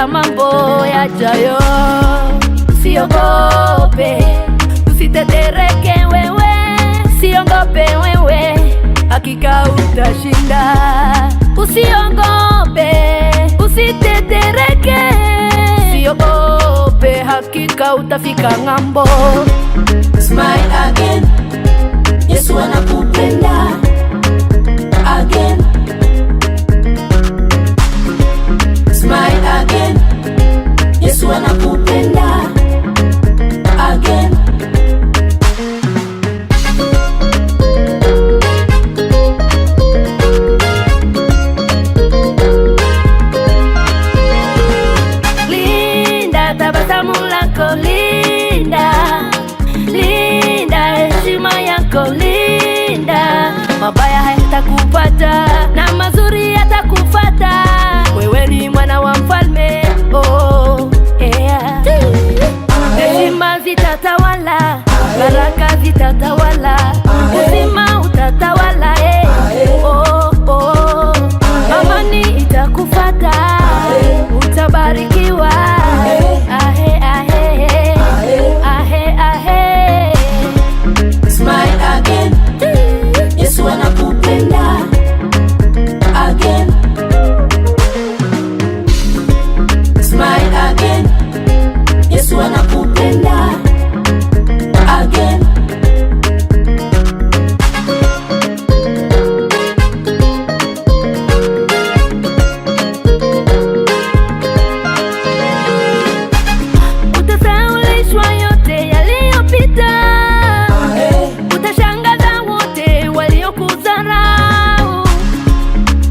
ya mambo yajayo. Usiogope, usitetereke wewe, usiogope wewe, hakika utashinda. Usiogope, usitetereke, usiogope, hakika utafika ng'ambo. Smile again, Yesu anakupenda again. Smile again, Yesu anakupenda again. Linda tabasamu lako, linda, linda heshima yako, linda. Mabaya hayatakupata na mazuri yatakufata. Wewe ni mwana wa mfalme, oh yeah. Heshima zitatawala, baraka zitatawala, uzima utatawala, oh oh. Amani itakufata, utabarikiwa, ahe ahe ahe ahe. Smile again, Yesu anakupenda again. Smile again, Yesu anakupenda again. Utasaulishwa yote yaliyopita, utashangaza wote waliokudharau.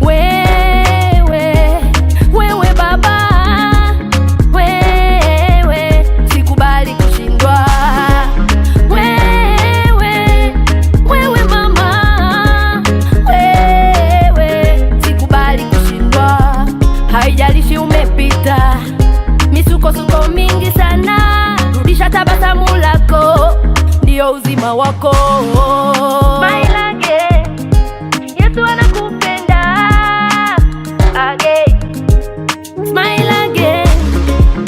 Wewe baba, wewe sikubali kushindwa. Wewe mama, wewe sikubali kushindwa. Haijalishi umepita misukosuko mingi sana, rudisha tabasamu lako, ndio uzima wako. Smile again, Yesu anakupenda again. Smile again,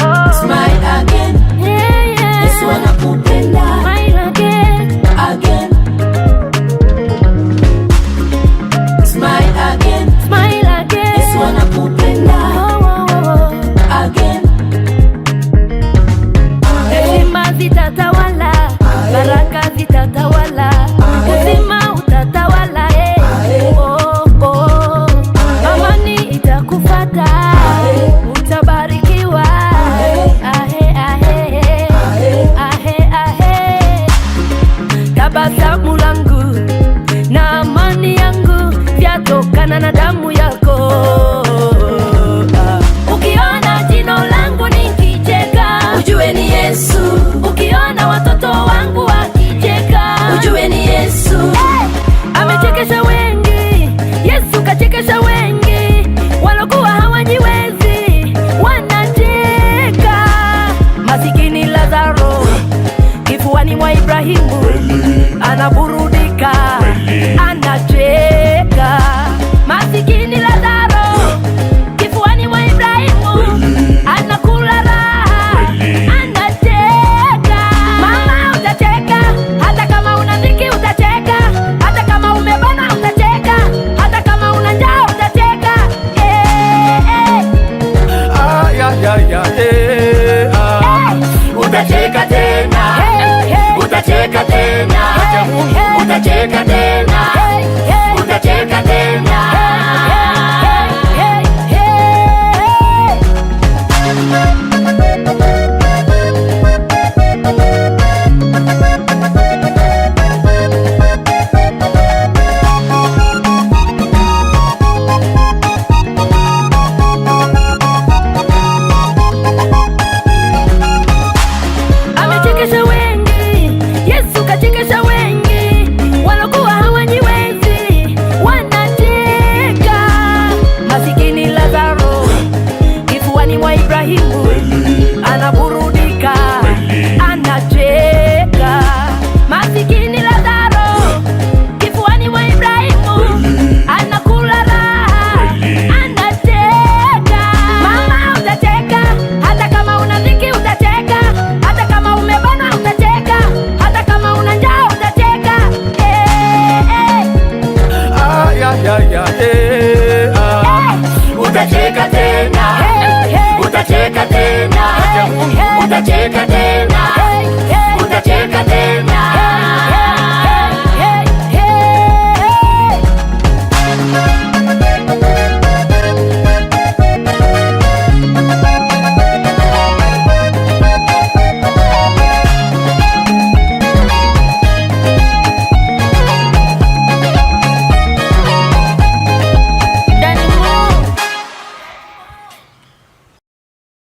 oh. Smile again, Yeah, yeah. Yesu anakupenda Smile again, again. Smile again, smile again. Yesu anakupenda Oh, oh, oh. again. Heshima zitatawala, baraka zitatawala, uzima utatawala, oh oh. Amani itakufata, utabarikiwa, ahe ahe ahe ahe. Tabasamu langu na amani yangu vyatokana na damu yako. Ukiona jino langu nikicheka, Ujue ni Yesu, ukiona watoto wangu wakicheka, ujue ni Yesu. amechekesha wengi. Yesu kachekesha wengi, walokuwa hawajiwezi wanacheka. Masikini Lazaro kifuani mwa Ibrahimu anaburudika, anacheka. Masikini ya,